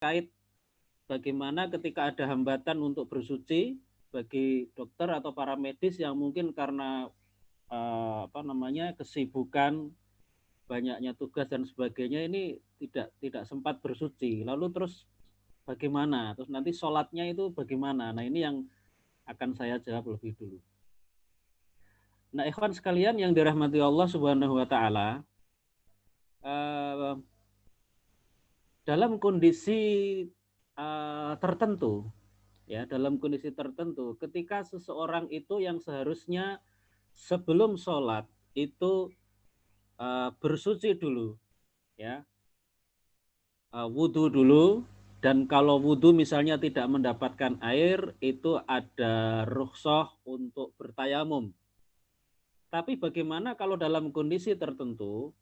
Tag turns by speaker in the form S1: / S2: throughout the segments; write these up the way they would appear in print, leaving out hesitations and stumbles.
S1: terkait bagaimana ketika ada hambatan untuk bersuci bagi dokter atau para medis yang mungkin karena kesibukan, banyaknya tugas dan sebagainya, ini tidak sempat bersuci. Lalu terus bagaimana? Terus nanti sholatnya itu bagaimana? Nah, ini yang akan saya jawab lebih dulu. Nah, ikhwan sekalian yang dirahmati Allah Subhanahu wa taala, dalam kondisi tertentu, ya, dalam kondisi tertentu, ketika seseorang itu yang seharusnya sebelum sholat itu bersuci dulu, ya, wudhu dulu, dan kalau wudhu misalnya tidak mendapatkan air, itu ada rukhsah untuk bertayamum. Tapi bagaimana kalau dalam kondisi tertentu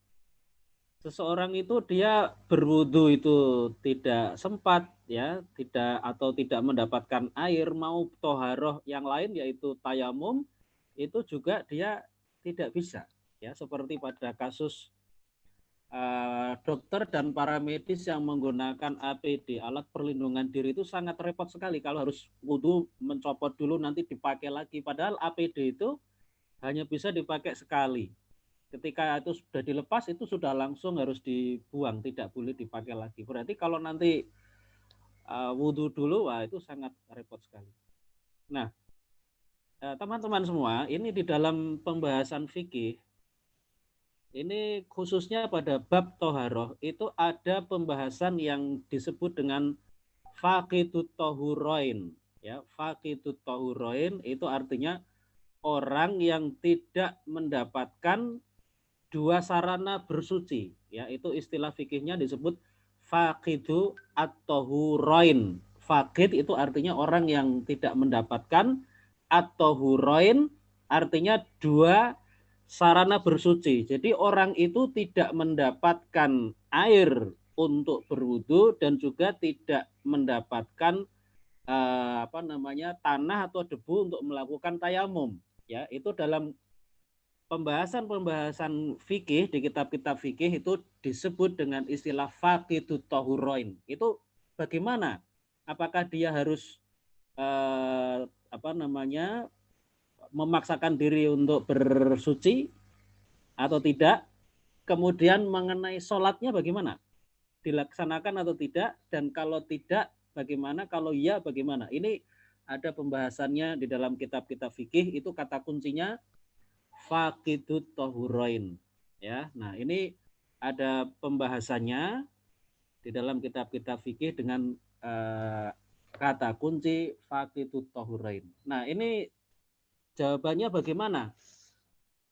S1: seseorang itu dia berwudhu itu tidak sempat, ya, tidak mendapatkan air, mau toharoh yang lain yaitu tayamum, itu juga dia tidak bisa, ya, seperti pada kasus dokter dan para medis yang menggunakan APD, alat perlindungan diri, itu sangat repot sekali kalau harus wudhu mencopot dulu nanti dipakai lagi, padahal APD itu hanya bisa dipakai sekali. Ketika itu sudah dilepas, itu sudah langsung harus dibuang, tidak boleh dipakai lagi. Berarti kalau nanti wudhu dulu, wah, itu sangat repot sekali. Nah, teman-teman semua, ini di dalam pembahasan fikih, ini khususnya pada bab toharoh, itu ada pembahasan yang disebut dengan faqidut tohuroin. Ya, faqidut tohuroin itu artinya orang yang tidak mendapatkan dua sarana bersuci, ya, itu istilah fikihnya disebut faqidu at-tohuroin. Faqid itu artinya orang yang tidak mendapatkan, at-tohuroin artinya dua sarana bersuci. Jadi orang itu tidak mendapatkan air untuk berwudu dan juga tidak mendapatkan tanah atau debu untuk melakukan tayamum. Ya, itu dalam pembahasan fikih di kitab-kitab fikih itu disebut dengan istilah faqidut tahuroin. Itu bagaimana? Apakah dia harus memaksakan diri untuk bersuci atau tidak? Kemudian mengenai sholatnya bagaimana? Dilaksanakan atau tidak? Dan kalau tidak, bagaimana? Kalau iya, bagaimana? Ini ada pembahasannya di dalam kitab-kitab fikih. Itu kata kuncinya faqidut tahuroin, ya. Nah, ini ada pembahasannya di dalam kitab-kitab fikih dengan kata kunci faqidut tahuroin. Nah, ini jawabannya bagaimana?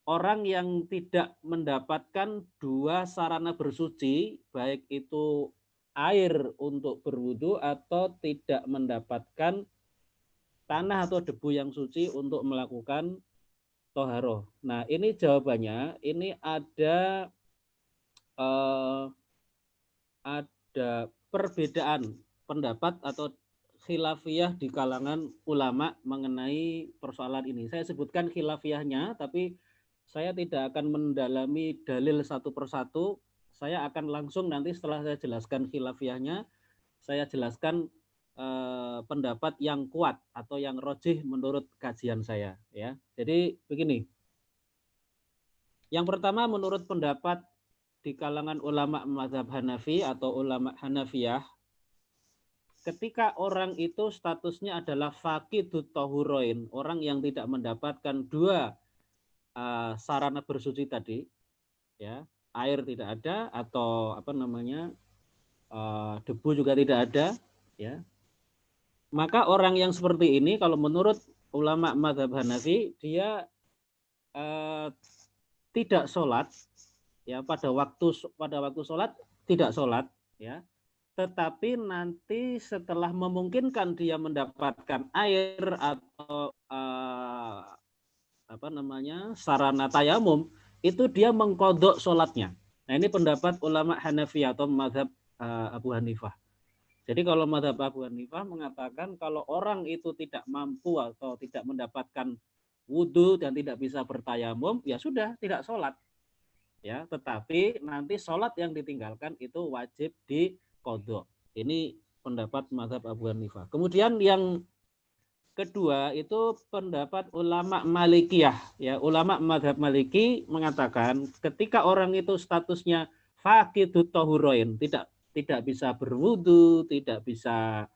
S1: Orang yang tidak mendapatkan dua sarana bersuci, baik itu air untuk berwudu atau tidak mendapatkan tanah atau debu yang suci untuk melakukan toharoh. Nah, ini jawabannya, ini ada perbedaan pendapat atau khilafiyah di kalangan ulama mengenai persoalan ini. Saya sebutkan khilafiyahnya, tapi saya tidak akan mendalami dalil satu persatu. Saya akan langsung nanti setelah saya jelaskan khilafiyahnya, saya jelaskan pendapat yang kuat atau yang rojih menurut kajian saya, ya. Jadi begini. Yang pertama, menurut pendapat di kalangan ulama mazhab Hanafi atau ulama Hanafiyah, ketika orang itu statusnya adalah faqidut tahuroin, orang yang tidak mendapatkan dua sarana bersuci tadi, ya, air tidak ada atau debu juga tidak ada, ya, maka orang yang seperti ini kalau menurut ulama mazhab Hanafi, dia tidak sholat, ya, pada waktu sholat tidak sholat, ya, tetapi nanti setelah memungkinkan dia mendapatkan air atau sarana tayamum, itu dia mengkodok sholatnya. Nah, ini pendapat ulama Hanafi atau mazhab Abu Hanifah. Jadi kalau mazhab Abu Hanifah mengatakan kalau orang itu tidak mampu atau tidak mendapatkan wudhu dan tidak bisa bertayamum, ya sudah, tidak sholat, ya. Tetapi nanti sholat yang ditinggalkan itu wajib dikodok. Ini pendapat mazhab Abu Hanifah. Kemudian yang kedua itu pendapat ulama Malikiyah. Ya, ulama mazhab Maliki mengatakan ketika orang itu statusnya faqidut tahurain, tidak bisa berwudu, tidak bisa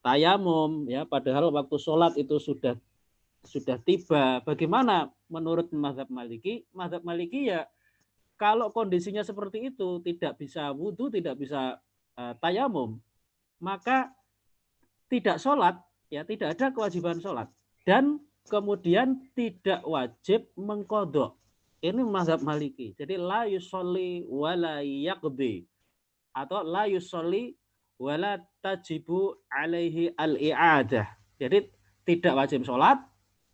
S1: tayamum, ya, padahal waktu sholat itu sudah tiba. Bagaimana menurut mazhab Maliki? Mazhab Maliki ya kalau kondisinya seperti itu, tidak bisa wudu, tidak bisa tayamum, maka tidak sholat, ya, tidak ada kewajiban sholat, dan kemudian tidak wajib mengkodok. Ini mazhab Maliki. Jadi la yusolli wala yaqdi, atau la yusolli wala tajibu alaihi al-i'adah. Jadi tidak wajib sholat,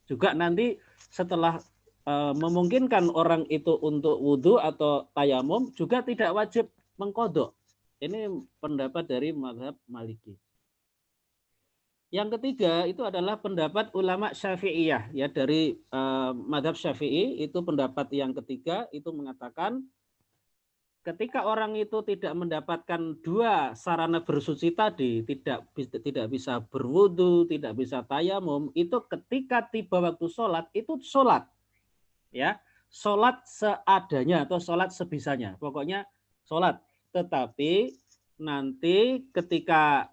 S1: juga nanti setelah memungkinkan orang itu untuk wudhu atau tayamum juga tidak wajib mengkodok. Ini pendapat dari mazhab Maliki. Yang ketiga itu adalah pendapat ulama Syafi'iyah, ya, dari mazhab Syafi'i. Itu pendapat yang ketiga, itu mengatakan ketika orang itu tidak mendapatkan dua sarana bersuci tadi, tidak bisa berwudu, tidak bisa tayamum, itu ketika tiba waktu sholat itu sholat, ya, sholat seadanya atau sholat sebisanya, pokoknya sholat. Tetapi nanti ketika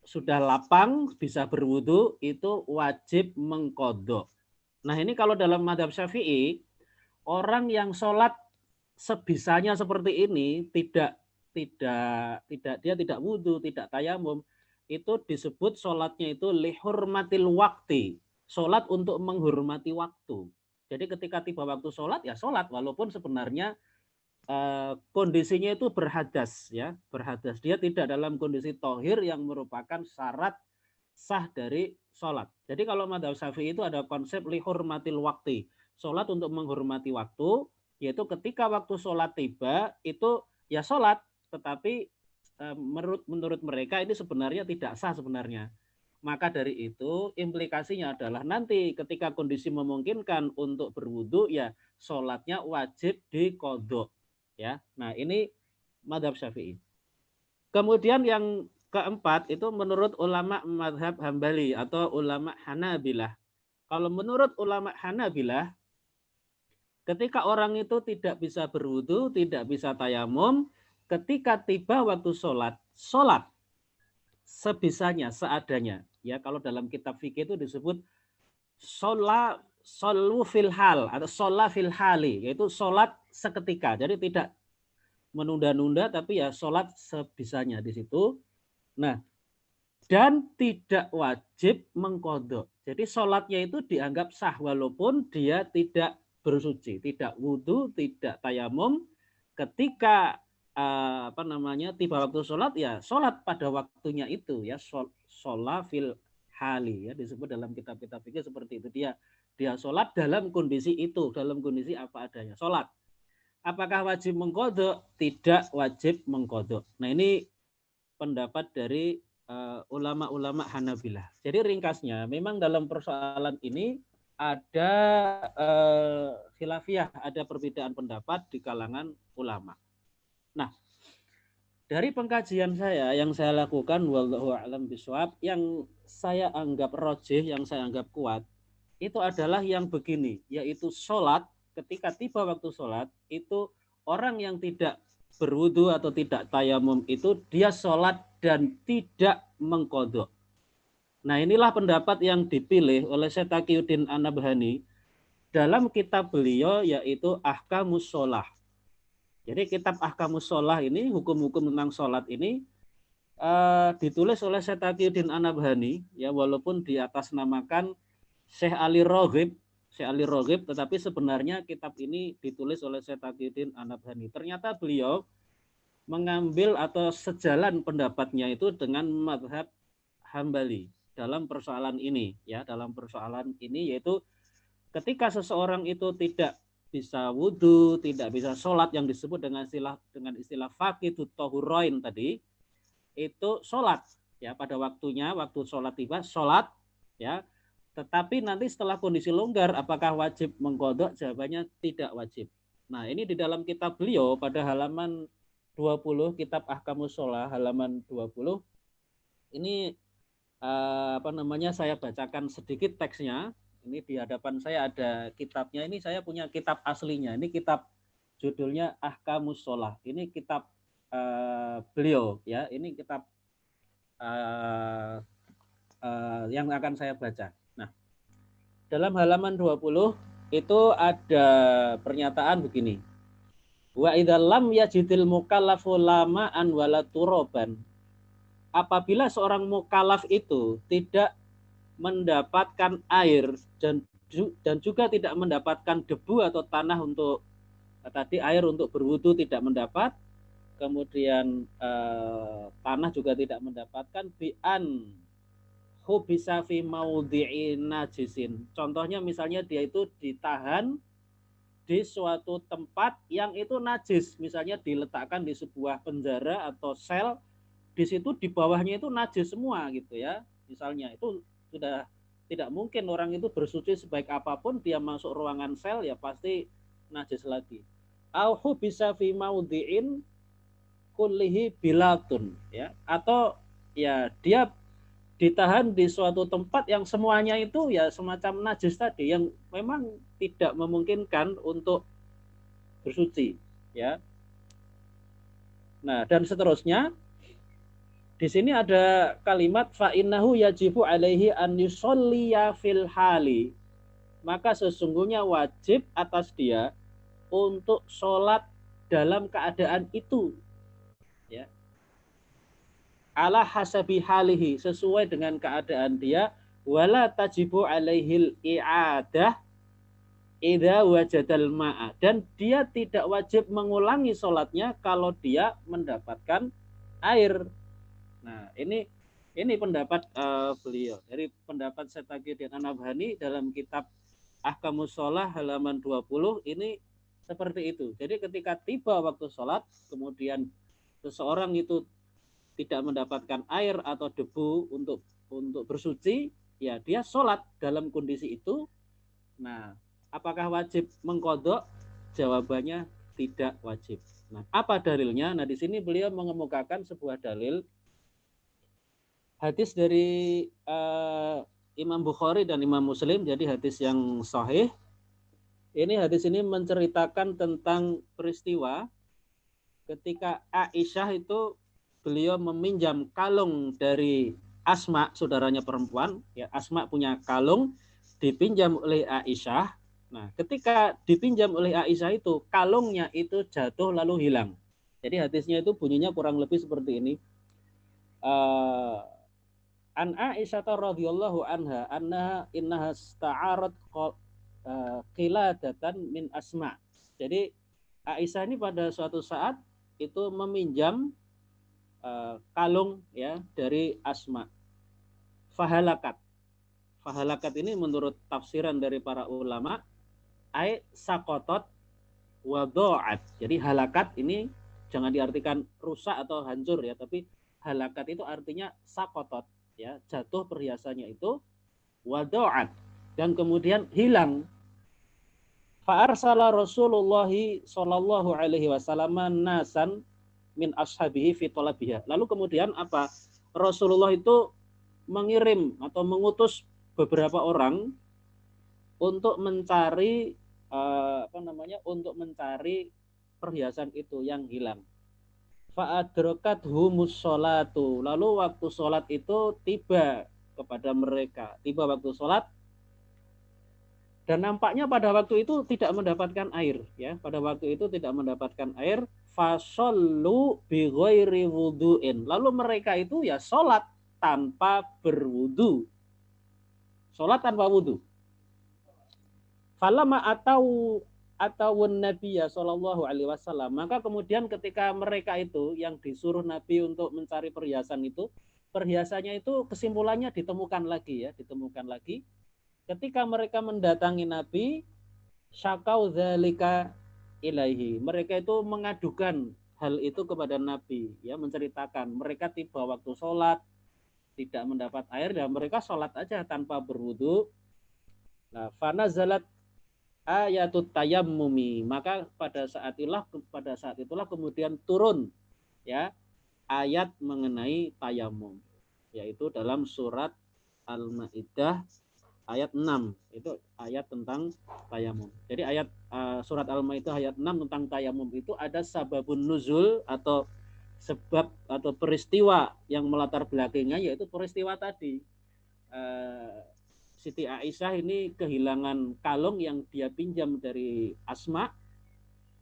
S1: sudah lapang bisa berwudu itu wajib mengkodok. Nah ini kalau dalam mazhab Syafi'i, orang yang sholat sebisanya seperti ini, dia tidak wudu, tidak tayamum, itu disebut sholatnya itu lihurmatil wakti, sholat untuk menghormati waktu. Jadi ketika tiba waktu sholat ya sholat, walaupun sebenarnya kondisinya itu berhadas, ya, berhadas. Dia tidak dalam kondisi tohir yang merupakan syarat sah dari sholat. Jadi kalau mazhab Syafi'i itu ada konsep lihurmatil wakti, sholat untuk menghormati waktu, yaitu ketika waktu sholat tiba itu ya sholat, tetapi menurut mereka ini sebenarnya tidak sah sebenarnya. Maka dari itu implikasinya adalah nanti ketika kondisi memungkinkan untuk berwudu ya sholatnya wajib diqodho. Ya, nah ini mazhab Syafi'i. Kemudian yang keempat itu menurut ulama mazhab Hambali atau ulama Hanabilah. Kalau menurut ulama Hanabilah, ketika orang itu tidak bisa berwudu, tidak bisa tayamum, ketika tiba waktu sholat, sholat sebisanya, seadanya. Ya, kalau dalam kitab fikih itu disebut sholu fil hal atau sholat fil hali, yaitu sholat seketika. Jadi tidak menunda-nunda, tapi ya sholat sebisanya di situ. Nah, dan tidak wajib mengkodok. Jadi sholatnya itu dianggap sah walaupun dia tidak bersuci, tidak wudhu, tidak tayamum. Ketika tiba waktu sholat ya sholat pada waktunya itu, ya, sholat fil hali, ya, disebut dalam kitab-kitab fikih seperti itu. Dia sholat dalam kondisi itu, dalam kondisi apa adanya, sholat. Apakah wajib mengkodok? Tidak wajib mengkodok. Nah ini pendapat dari ulama-ulama Hanabilah. Jadi ringkasnya, memang dalam persoalan ini ada khilafiyah, ada perbedaan pendapat di kalangan ulama. Nah, dari pengkajian saya yang saya lakukan, wallahu a'lam bishawab, yang saya anggap rojih, yang saya anggap kuat, itu adalah yang begini, yaitu sholat, ketika tiba waktu sholat, itu orang yang tidak berwudu atau tidak tayamum itu dia sholat dan tidak mengkodok. Nah inilah pendapat yang dipilih oleh Syekh Taqiyuddin An-Nabhani dalam kitab beliau yaitu Ahkamus Sholah. Jadi kitab Ahkamus Sholah ini, hukum-hukum tentang sholat ini ditulis oleh Syekh Taqiyuddin An-Nabhani, ya, walaupun di atas namakan Syekh Ali Roghib, tetapi sebenarnya kitab ini ditulis oleh Syekh Taqiyuddin An-Nabhani. Ternyata beliau mengambil atau sejalan pendapatnya itu dengan mazhab Hambali dalam persoalan ini, ya, dalam persoalan ini, yaitu ketika seseorang itu tidak bisa wudhu, tidak bisa sholat, yang disebut dengan istilah faqidut tahurain tadi, itu sholat, ya, pada waktunya, waktu sholat tiba sholat, ya. Tetapi nanti setelah kondisi longgar, apakah wajib mengqodok? Jawabannya tidak wajib. Nah ini di dalam kitab beliau pada halaman 20, kitab Ahkamus Sholah halaman 20, Ini saya bacakan sedikit teksnya. Ini di hadapan saya ada kitabnya. Ini saya punya kitab aslinya. Ini kitab judulnya Ahkamus Sholah. Ini kitab beliau ya. Ini kitab yang akan saya baca. Nah, dalam halaman 20 itu ada pernyataan begini. Wa idza lam yajidil mukallafu lama'an wala turaban. Apabila seorang mukallaf itu tidak mendapatkan air dan juga tidak mendapatkan debu atau tanah untuk air untuk berwudu tidak mendapat, kemudian tanah juga tidak mendapatkan, bi'an hubisa fi maudhi'in najisin. Contohnya misalnya dia itu ditahan di suatu tempat yang itu najis, misalnya diletakkan di sebuah penjara atau sel, di situ di bawahnya itu najis semua gitu ya. Misalnya itu sudah tidak mungkin orang itu bersuci sebaik apapun, dia masuk ruangan sel ya pasti najis lagi. Auhu bisa fi maudhi'in kullihi bilatun ya, atau ya dia ditahan di suatu tempat yang semuanya itu ya semacam najis tadi yang memang tidak memungkinkan untuk bersuci ya. Nah, dan seterusnya di sini ada kalimat fa innahu yajibu alaihi an yusolliya fil hali. Maka sesungguhnya wajib atas dia untuk sholat dalam keadaan itu. Ya. Ala hasabi halihi, sesuai dengan keadaan dia. Wala tajibu alaihil i'adah idza wajadal ma'a. Dan dia tidak wajib mengulangi sholatnya kalau dia mendapatkan air. Nah, ini pendapat beliau. Dari pendapat Setaqiuddin An-Nabhani dalam kitab Ahkamus Shalah halaman 20 ini seperti itu. Jadi ketika tiba waktu sholat, kemudian seseorang itu tidak mendapatkan air atau debu untuk bersuci, ya dia sholat dalam kondisi itu. Nah, apakah wajib mengqadha? Jawabannya tidak wajib. Nah, apa dalilnya? Nah, di sini beliau mengemukakan sebuah dalil hadis dari Imam Bukhari dan Imam Muslim, jadi hadis yang sahih. Ini hadis ini menceritakan tentang peristiwa ketika Aisyah itu beliau meminjam kalung dari Asma, saudaranya perempuan. Ya, Asma punya kalung dipinjam oleh Aisyah. Nah, ketika dipinjam oleh Aisyah itu kalungnya itu jatuh lalu hilang. Jadi hadisnya itu bunyinya kurang lebih seperti ini. An Aisyah radhiyallahu anha anna innaha sta'arat qiladatan min Asma. Jadi Aisyah ini pada suatu saat itu meminjam kalung ya dari Asma. Fahalakat. Fahalakat ini menurut tafsiran dari para ulama ai sakotot wadoat. Jadi halakat ini jangan diartikan rusak atau hancur ya, tapi halakat itu artinya sakotot ya, jatuh perhiasannya itu, wadoat, dan kemudian hilang. Fa'arsala Rasulullah sallallahu alaihi wasallam nasan min ashabihi fi talabiha. Lalu kemudian apa? Rasulullah itu mengirim atau mengutus beberapa orang untuk mencari untuk mencari perhiasan itu yang hilang. Fa'adrakathumus sholatu. Lalu waktu sholat itu tiba kepada mereka. Tiba waktu sholat. Dan nampaknya pada waktu itu tidak mendapatkan air. Ya, pada waktu itu tidak mendapatkan air. Fasollu bi ghairi wudu'in. Lalu mereka itu ya sholat tanpa berwudu. Sholat tanpa wudu. Falamma atau Nabi ya sallallahu alaihi wasallam, maka kemudian ketika mereka itu yang disuruh Nabi untuk mencari perhiasan itu, perhiasannya itu kesimpulannya ditemukan lagi. Ketika mereka mendatangi Nabi, syakau dzalika ilaihi. Mereka itu mengadukan hal itu kepada Nabi, ya, menceritakan mereka tiba waktu sholat tidak mendapat air dan mereka sholat aja tanpa berwudu. Nah, fanazalat ayatut tayammumi, maka pada saat itulah kemudian turun ya ayat mengenai tayammum. yaitu dalam surat Al-Maidah ayat 6. Itu ayat tentang tayamum. Jadi ayat surat Al-Maidah ayat 6 tentang tayamum itu ada sababun nuzul atau sebab atau peristiwa yang melatar belakangnya, yaitu peristiwa tadi. Siti Aisyah ini kehilangan kalung yang dia pinjam dari Asma.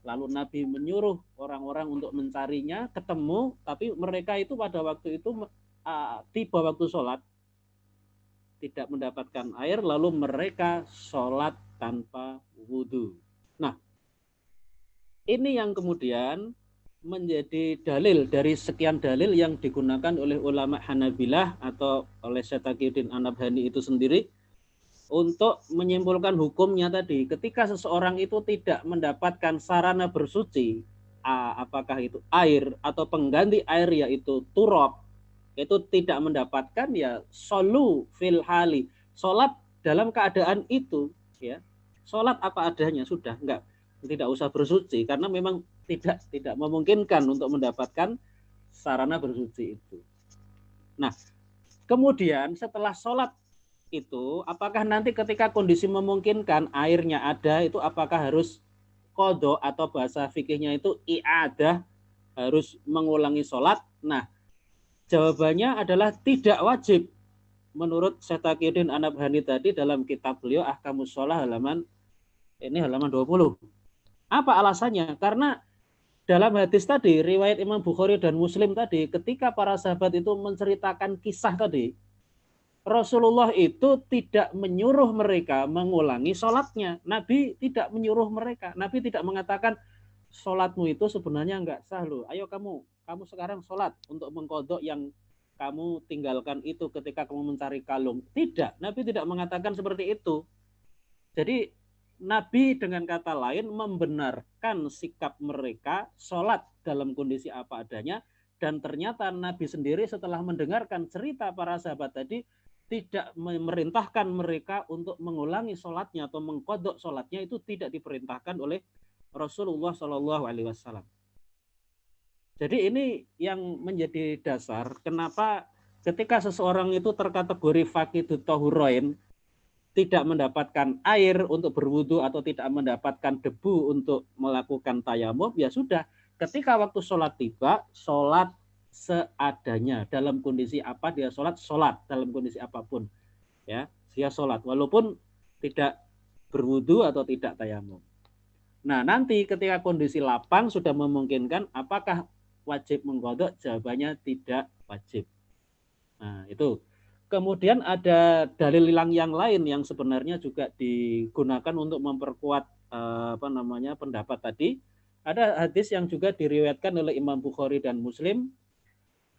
S1: Lalu Nabi menyuruh orang-orang untuk mencarinya, ketemu, tapi mereka itu pada waktu itu tiba waktu sholat, tidak mendapatkan air, lalu mereka sholat tanpa wudhu. Nah, ini yang kemudian menjadi dalil dari sekian dalil yang digunakan oleh ulama Hanabilah atau oleh Syekh Taqiyuddin An-Nabhani itu sendiri untuk menyimpulkan hukumnya tadi. Ketika seseorang itu tidak mendapatkan sarana bersuci, apakah itu air atau pengganti air yaitu turab, itu tidak mendapatkan, ya solu fil hali, sholat dalam keadaan itu, ya sholat apa adanya, sudah tidak usah bersuci karena memang tidak memungkinkan untuk mendapatkan sarana bersuci itu. Nah, kemudian setelah sholat itu, apakah nanti ketika kondisi memungkinkan airnya ada, itu apakah harus qadha atau bahasa fikihnya itu i'adah, harus mengulangi sholat? Nah, jawabannya adalah tidak wajib. Menurut Syekh Taqiyuddin An-Nabhani tadi dalam kitab beliau Ahkamus Shalah halaman 20. Apa alasannya? Karena dalam hadis tadi, riwayat Imam Bukhari dan Muslim tadi, ketika para sahabat itu menceritakan kisah tadi, Rasulullah itu tidak menyuruh mereka mengulangi sholatnya. Nabi tidak menyuruh mereka. Nabi tidak mengatakan, sholatmu itu sebenarnya enggak sah loh. Ayo kamu sekarang sholat untuk mengkodok yang kamu tinggalkan itu ketika kamu mencari kalung. Tidak, Nabi tidak mengatakan seperti itu. Jadi Nabi dengan kata lain membenarkan sikap mereka sholat dalam kondisi apa adanya, dan ternyata Nabi sendiri setelah mendengarkan cerita para sahabat tadi tidak memerintahkan mereka untuk mengulangi sholatnya atau mengkodok sholatnya, itu tidak diperintahkan oleh Rasulullah Shallallahu Alaihi Wasallam. Jadi ini yang menjadi dasar kenapa ketika seseorang itu terkategori faqidut tahurain, tidak mendapatkan air untuk berwudu atau tidak mendapatkan debu untuk melakukan tayamum, ya sudah, ketika waktu sholat tiba, sholat seadanya. Dalam kondisi apa dia sholat dalam kondisi apapun, ya dia sholat walaupun tidak berwudu atau tidak tayamum. Nah, nanti ketika kondisi lapang sudah memungkinkan, apakah wajib mengqadha? Jawabannya tidak wajib. Nah, itu. Kemudian ada dalil yang lain yang sebenarnya juga digunakan untuk memperkuat pendapat tadi. Ada hadis yang juga diriwayatkan oleh Imam Bukhari dan Muslim.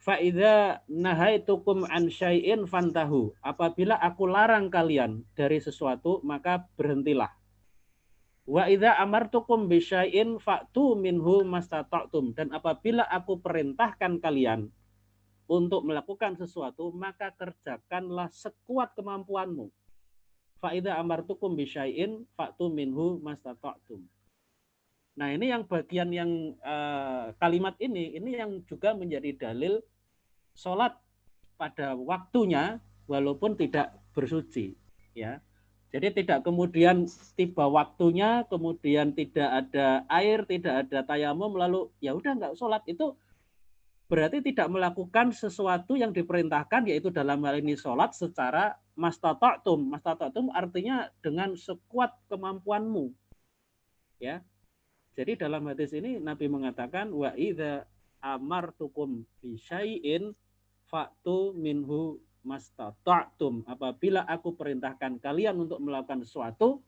S1: Fa idza nahaitukum an syai'in fantahu. Apabila aku larang kalian dari sesuatu, maka berhentilah. Wa idza amartukum bi syai'in fa'tu minhu mastata'tum. Dan apabila aku perintahkan kalian untuk melakukan sesuatu, maka kerjakanlah sekuat kemampuanmu. Fa idza amartukum bi syai'in fa'tu minhu mastata'tum. Nah, ini yang bagian yang kalimat ini yang juga menjadi dalil sholat pada waktunya walaupun tidak bersuci, ya. Jadi tidak kemudian tiba waktunya kemudian tidak ada air, tidak ada tayamum, lalu ya udah nggak sholat, itu berarti tidak melakukan sesuatu yang diperintahkan, yaitu dalam hal ini sholat secara mastata'tum. Mastata'tum artinya dengan sekuat kemampuanmu, ya. Jadi dalam hadis ini Nabi mengatakan wa idza amartukum bi syai'in fa'tu minhu mastata'tum. Apabila aku perintahkan kalian untuk melakukan sesuatu,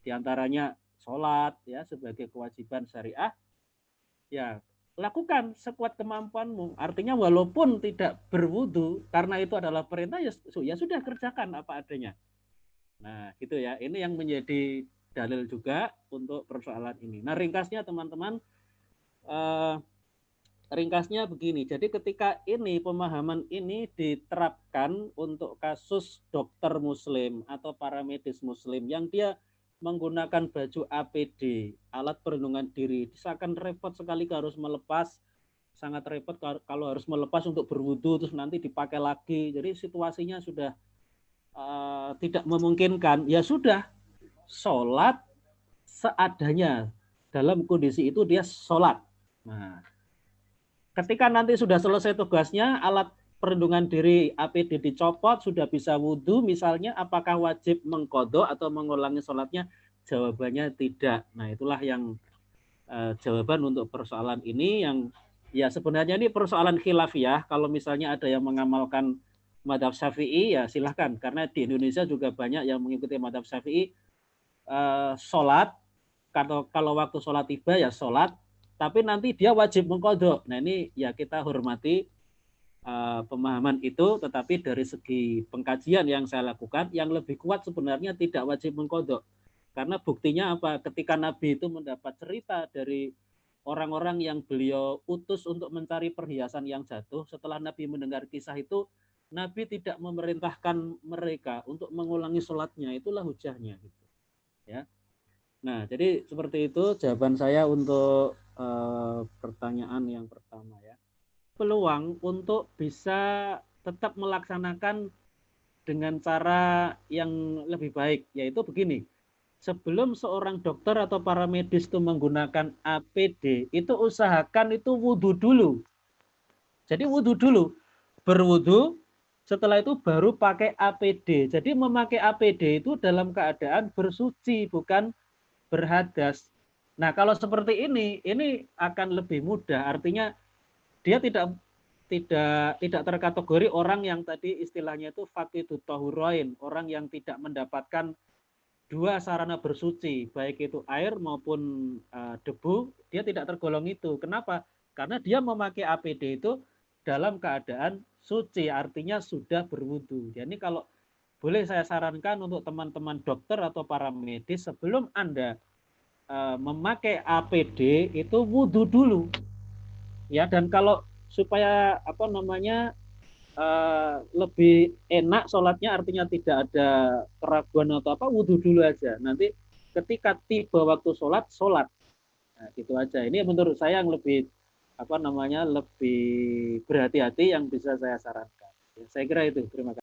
S1: diantaranya sholat, ya, sebagai kewajiban syariah, ya lakukan sekuat kemampuanmu. Artinya walaupun tidak berwudu, karena itu adalah perintah, ya sudah, kerjakan apa adanya. Nah, gitu ya. Ini yang menjadi dalil juga untuk persoalan ini. Nah, ringkasnya teman-teman, ringkasnya begini. Jadi ketika ini pemahaman ini diterapkan untuk kasus dokter muslim atau para medis muslim yang dia menggunakan baju APD, alat perlindungan diri, seakan repot sekali harus melepas sangat repot kalau harus melepas untuk berwudu terus nanti dipakai lagi. Jadi situasinya sudah tidak memungkinkan. Ya sudah, sholat seadanya. Dalam kondisi itu dia sholat. Nah, ketika nanti sudah selesai tugasnya, alat perlindungan diri APD dicopot, sudah bisa wudhu misalnya, apakah wajib mengkodok atau mengulangi sholatnya? Jawabannya tidak. Nah, itulah yang jawaban untuk persoalan ini yang ya sebenarnya ini persoalan khilafiyah. Kalau misalnya ada yang mengamalkan madhab Syafi'i ya silahkan, karena di Indonesia juga banyak yang mengikuti madhab Syafi'i. Sholat kalau waktu sholat tiba ya sholat, tapi nanti dia wajib mengkodok. Nah ini ya kita hormati pemahaman itu, tetapi dari segi pengkajian yang saya lakukan, yang lebih kuat sebenarnya tidak wajib mengkodok. Karena buktinya apa? Ketika Nabi itu mendapat cerita dari orang-orang yang beliau utus untuk mencari perhiasan yang jatuh, setelah Nabi mendengar kisah itu, Nabi tidak memerintahkan mereka untuk mengulangi sholatnya. Itulah hujahnya. Gitu. Ya. Nah, jadi seperti itu jawaban saya untuk pertanyaan yang pertama ya. Peluang untuk bisa tetap melaksanakan dengan cara yang lebih baik, yaitu begini. Sebelum seorang dokter atau para medis itu menggunakan APD, itu usahakan itu wudhu dulu. Jadi wudhu dulu, berwudhu, setelah itu baru pakai APD. Jadi memakai APD itu dalam keadaan bersuci, bukan berhadas. Nah, kalau seperti ini akan lebih mudah. Artinya dia tidak terkategori orang yang tadi istilahnya itu faqidut tahurain, orang yang tidak mendapatkan dua sarana bersuci, baik itu air maupun debu, dia tidak tergolong itu. Kenapa? Karena dia memakai APD itu dalam keadaan suci, artinya sudah berwudu. Jadi kalau boleh saya sarankan untuk teman-teman dokter atau para medis, sebelum Anda memakai APD itu wudhu dulu ya, dan kalau supaya apa namanya lebih enak sholatnya, artinya tidak ada keraguan atau apa, wudhu dulu aja, nanti ketika tiba waktu sholat nah, gitu aja. Ini menurut saya yang lebih apa namanya lebih berhati-hati yang bisa saya sarankan. Saya kira itu. Terima kasih.